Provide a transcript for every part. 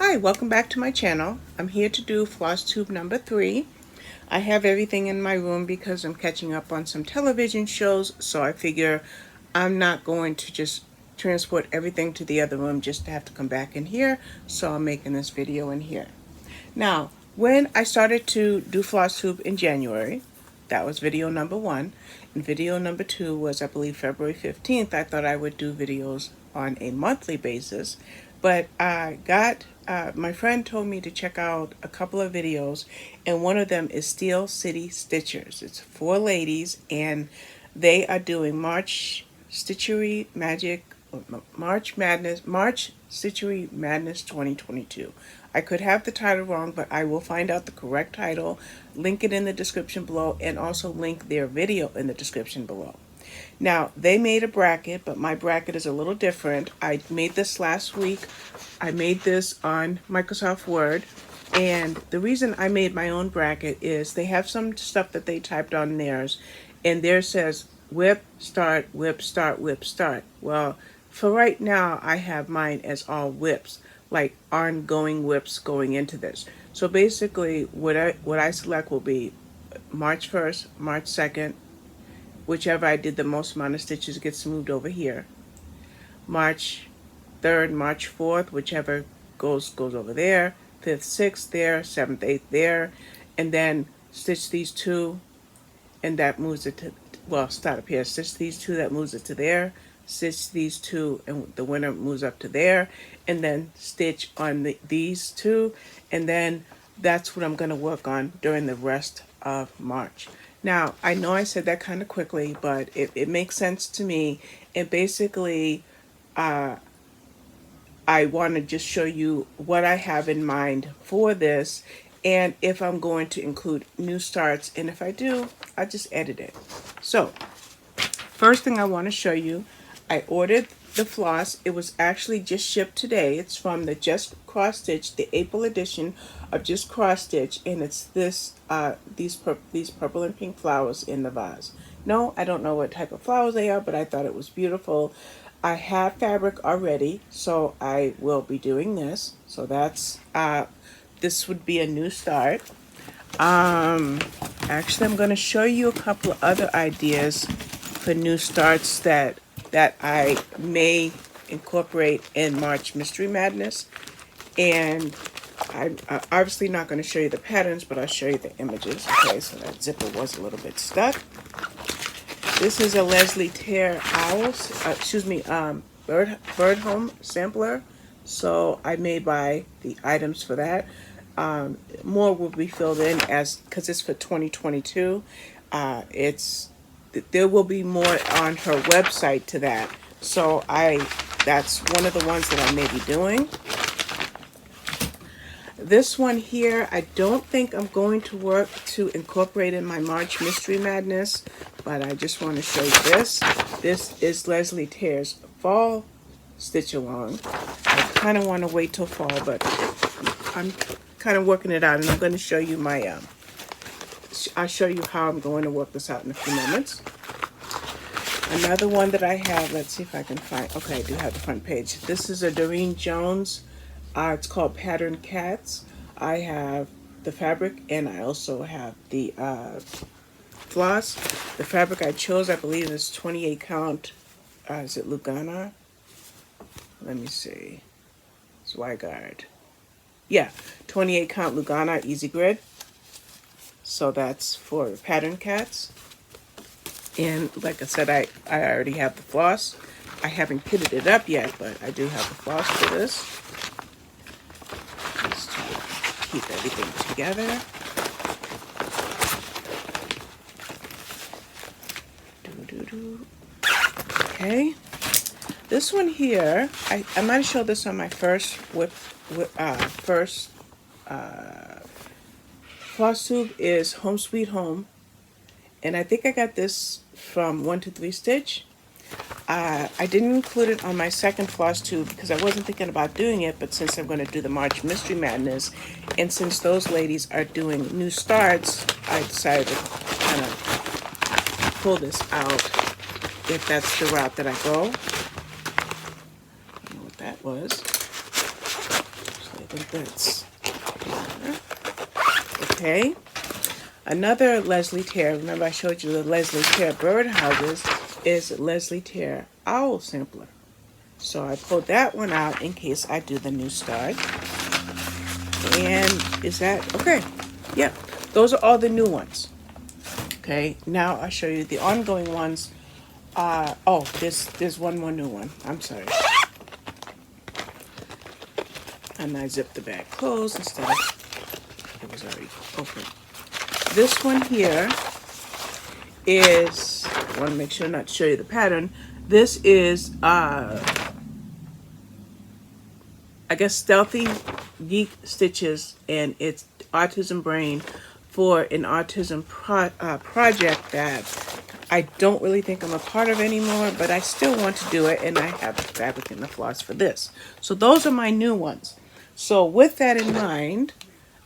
Hi, welcome back to my channel. I'm here to do FlossTube number 3. I have everything in my room because I'm catching up on some television shows, so I figure I'm not going to just transport everything to the other room just to have to come back in here, so I'm making this video in here. Now, when I started to do FlossTube in January, that was video number 1, and video number 2 was, I believe, February 15th. I thought I would do videos on a monthly basis, but my friend told me to check out a couple of videos, and one of them is Steel City Stitchers. It's 4 ladies, and they are doing March Stitchery Magic, March Stitchery Madness 2022. I could have the title wrong, but I will find out the correct title, link it in the description below, and also link their video in the description below. Now, they made a bracket, but my bracket is a little different. I made this last week. I made this on Microsoft Word, and the reason I made my own bracket is they have some stuff that they typed on theirs, and theirs says whip, start, whip, start, whip, start. Well, for right now, I have mine as all whips, like ongoing whips going into this. So basically, what I select will be March 1st, March 2nd, whichever I did the most amount of stitches gets moved over here. March 3rd, March 4th, whichever goes over there. 5th, 6th there, 7th, 8th there, and then stitch these 2, and that moves it to, well, start up here. Stitch these 2, that moves it to there. Stitch these 2, and the winner moves up to there, and then stitch on these 2, and then that's what I'm going to work on during the rest of March. Now, I know I said that kind of quickly, but it makes sense to me. And basically, I want to just show you what I have in mind for this, and if I'm going to include new starts, and if I do, I'll just edit it. So, first thing I want to show you, I ordered the floss. It was actually just shipped today. It's from the Just Cross Stitch, the April edition of Just Cross Stitch, and it's this these purple and pink flowers in the vase. No, I don't know what type of flowers they are, but I thought it was beautiful. I have fabric already, so I will be doing this. So that's this would be a new start. Actually, I'm going to show you a couple of other ideas for new starts that I may incorporate in March Mystery Madness. And I'm obviously not going to show you the patterns, but I'll show you the images. Okay, so that zipper was a little bit stuck. This is a Leslie Tear Owl, bird home sampler. So I may buy the items for that. More will be filled in because it's for 2022. There will be more on her website to that. So that's one of the ones that I may be doing. This one here, I don't think I'm going to work to incorporate in my March Mystery Madness, but I just want to show you this. This is Leslie Tear's Fall Stitch Along. I kind of want to wait till fall, but I'm kind of working it out, and I'm going to show you my, I'll show you how I'm going to work this out in a few moments. Another one that I have, let's see if I can find, okay, I do have the front page. This is a Doreen Jones. It's called Pattern Cats. I have the fabric, and I also have the floss. The fabric I chose, I believe, is 28 count. Is it Lugana? Let me see. Zweigard. Yeah, 28 count Lugana Easy Grid. So that's for Pattern Cats. And like I said, I already have the floss. I haven't kitted it up yet, but I do have the floss for this. Just to keep everything together. Okay. This one here, I might show this on my first FlossTube is Home Sweet Home, and I think I got this from 123 Stitch. I didn't include it on my second FlossTube because I wasn't thinking about doing it, but since I'm going to do the March Mystery Madness, and since those ladies are doing new starts, I decided to kind of pull this out if that's the route that I go. I don't know what that was. think that's okay. Another Leslie Tear, remember I showed you the Leslie Tear bird houses, is Leslie Tear owl sampler. So I pulled that one out in case I do the new start. And is that okay? Yeah, those are all the new ones. Okay, now I'll show you the ongoing ones. Oh, there's one more new one. I'm sorry. And I zipped the bag closed instead of it was already open. This one here is, I want to make sure not to show you the pattern. This is, I guess, Stealthy Geek Stitches, and it's Autism Brain for an autism project that I don't really think I'm a part of anymore, but I still want to do it, and I have the fabric and the floss for this. So those are my new ones. So with that in mind,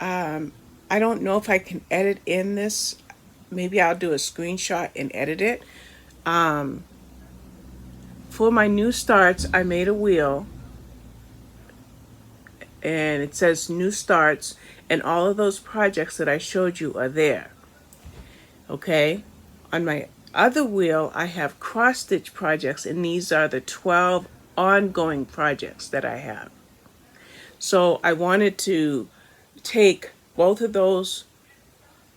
I don't know if I can edit in this. Maybe I'll do a screenshot and edit it. For my new starts, I made a wheel. And it says new starts. And all of those projects that I showed you are there. Okay? On my other wheel, I have cross-stitch projects. And these are the 12 ongoing projects that I have. So I wanted to take both of those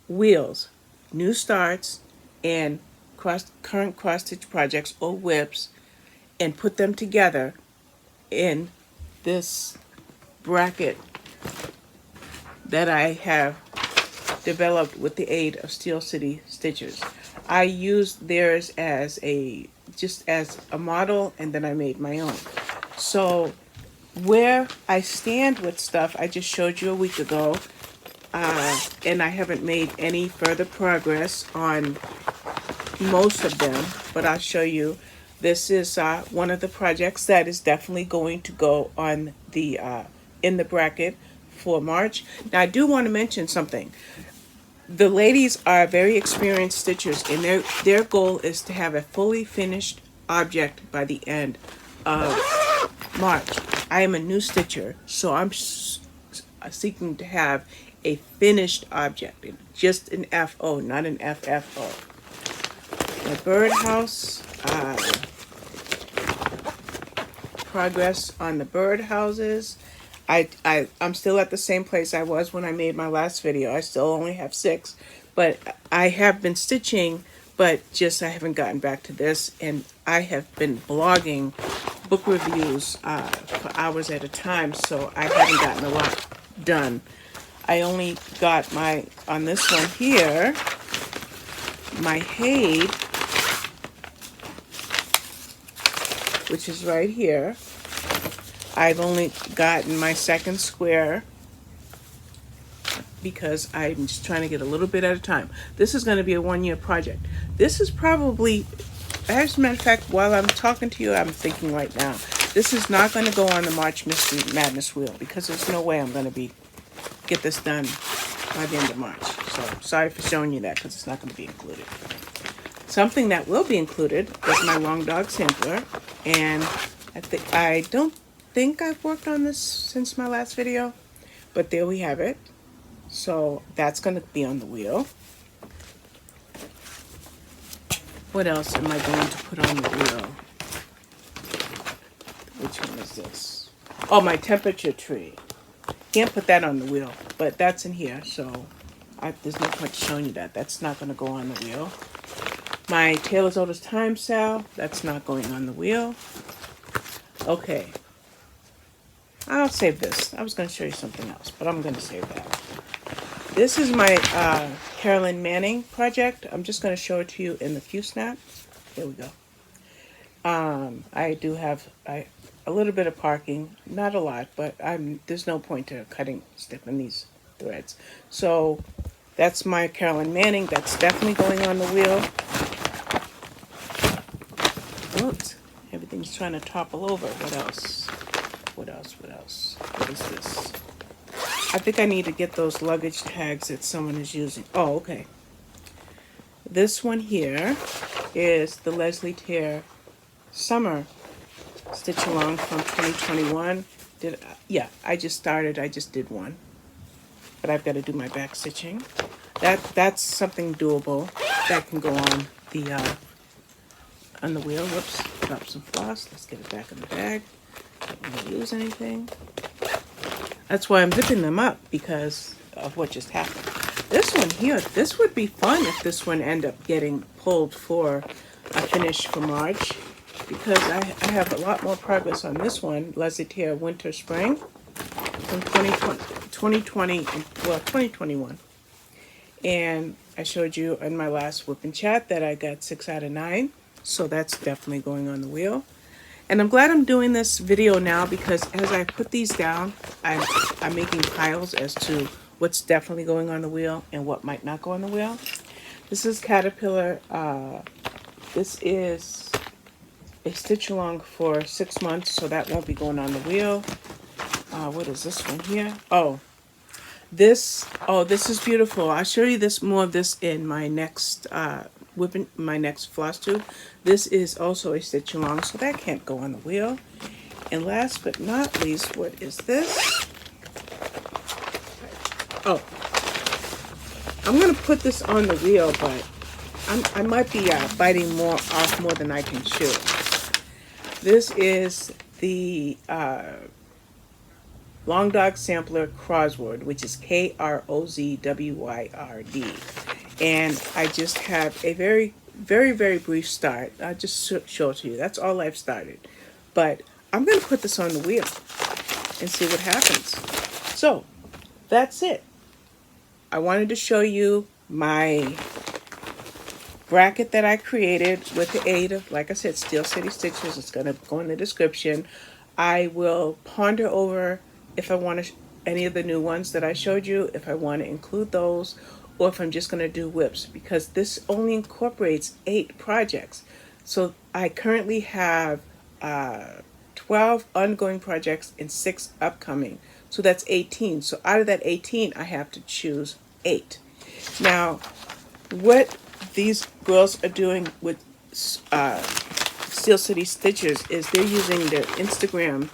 wheels, new starts and current cross-stitch projects or whips, and put them together in this bracket that I have developed with the aid of Steel City Stitchers. I used theirs as just as a model, and then I made my own. So where I stand with stuff, I just showed you a week ago, and I haven't made any further progress on most of them, but I'll show you. This is one of the projects that is definitely going to go on the in the bracket for March. Now I do want to mention something. The ladies are very experienced stitchers, and their goal is to have a fully finished object by the end of March. I am a new stitcher, so I'm seeking to have a finished object, just an FO, not an FFO. The birdhouse, progress on the birdhouses. I'm still at the same place I was when I made my last video. I still only have 6, but I have been stitching, but just I haven't gotten back to this, and I have been blogging book reviews for hours at a time, so I haven't gotten a lot done. I only got on this one here, my Haid, which is right here. I've only gotten my second square because I'm just trying to get a little bit at a time. This is going to be a 1-year project. This is probably, as a matter of fact, while I'm talking to you, I'm thinking right now, this is not going to go on the March Stitchy Madness wheel because there's no way I'm going to get this done by the end of March. So sorry for showing you that because it's not going to be included. Something that will be included is my long dog sampler, and I don't think I've worked on this since my last video, but there we have it. So that's going to be on the wheel. What else am I going to put on the wheel? Which one is this? Oh, my temperature tree. Can't put that on the wheel, but that's in here, so there's no point showing you that. That's not going to go on the wheel. My Taylor's Oldest Time Sale, that's not going on the wheel. Okay. I'll save this. I was going to show you something else, but I'm going to save that. This is my Carolyn Manning project. I'm just going to show it to you in the Q-Snap. Here we go. I do have a little bit of parking, not a lot, but there's no point to snipping these threads. So that's my Carolyn Manning. That's definitely going on the wheel. Oops, everything's trying to topple over. What else? What else? What else? What is this? I think I need to get those luggage tags that someone is using. Oh, okay. This one here is the Leslie Tear Summer Stitch Along from 2021. Yeah, I just started. I just did one, but I've got to do my back stitching. That's something doable that can go on the wheel. Whoops, drop some floss. Let's get it back in the bag. Don't want to lose anything. That's why I'm zipping them up, because of what just happened. This one here, this would be fun if this one ended up getting pulled for a finish for March, because I have a lot more progress on this one, Laissez-Faire Winter Spring from 2020, well, 2021. And I showed you in my last whip and chat that I got 6 out of 9. So that's definitely going on the wheel. And I'm glad I'm doing this video now, because as I put these down, I'm making piles as to what's definitely going on the wheel and what might not go on the wheel. This is Caterpillar. This is a stitch along for 6 months, so that won't be going on the wheel. What is this one here? Oh, this is beautiful. I'll show you more of this in my next my next floss tube. This is also a stitch along, so that can't go on the wheel. And last but not least, what is this? Oh, I'm gonna put this on the wheel, but I might be biting more than I can chew. This is the Long Dog Sampler Crossword, which is Krozwyrd. And I just have a very, very, very brief start. I'll just show it to you. That's all I've started. But I'm going to put this on the wheel and see what happens. So, that's it. I wanted to show you my bracket that I created with the aid of, like I said, Steel City Stitches. It's going to go in the description. I will ponder over if I want any of the new ones that I showed you, if I want to include those, or if I'm just going to do whips, because this only incorporates 8 projects. So I currently have 12 ongoing projects and 6 upcoming. So that's 18. So out of that 18, I have to choose 8. Now, what these girls are doing with Steel City Stitches is they're using their Instagram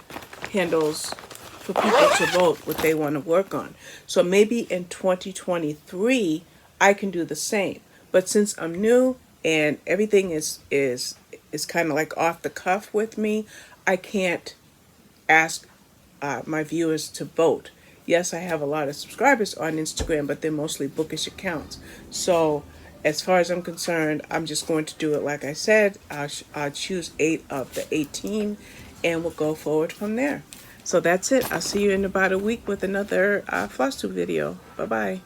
handles for people to vote what they want to work on. So maybe in 2023 I can do the same. But since I'm new and everything is kind of like off the cuff with me, I can't ask my viewers to vote. Yes, I have a lot of subscribers on Instagram, but they're mostly bookish accounts. So as far as I'm concerned, I'm just going to do it like I said. I'll choose 8 of the 18 and we'll go forward from there. So that's it. I'll see you in about a week with another FlossTube video. Bye-bye.